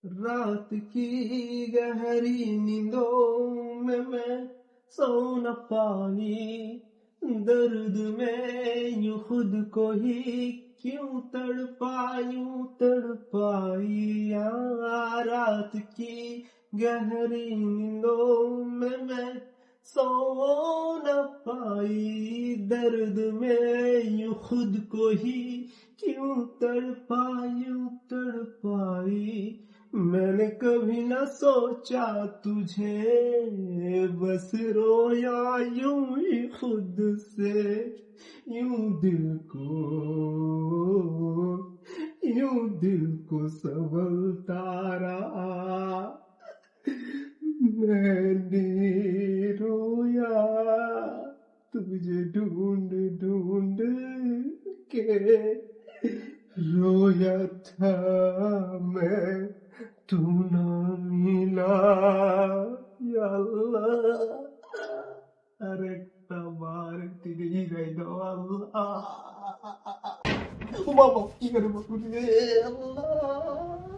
रात की गहरी नींदों में मैं सो न पाई, दर्द में यूं खुद को ही क्यों तड़पाई रात की गहरी नींदों में मैं सो न पाई, दर्द में यूं खुद को ही क्यों तड़पाई। मैंने कभी न सोचा तुझे, बस रोया यूं ही खुद से, यूं दिल को संभलता रहा। मैंने रोया तुझे ढूंढ ढूंढ के, रोया था मैं तू ना मिला, या अल्लाह। अरे तबारक तेरी गई दो अल्लाह। ও বাবা কি করে বাবু রে আল্লাহ।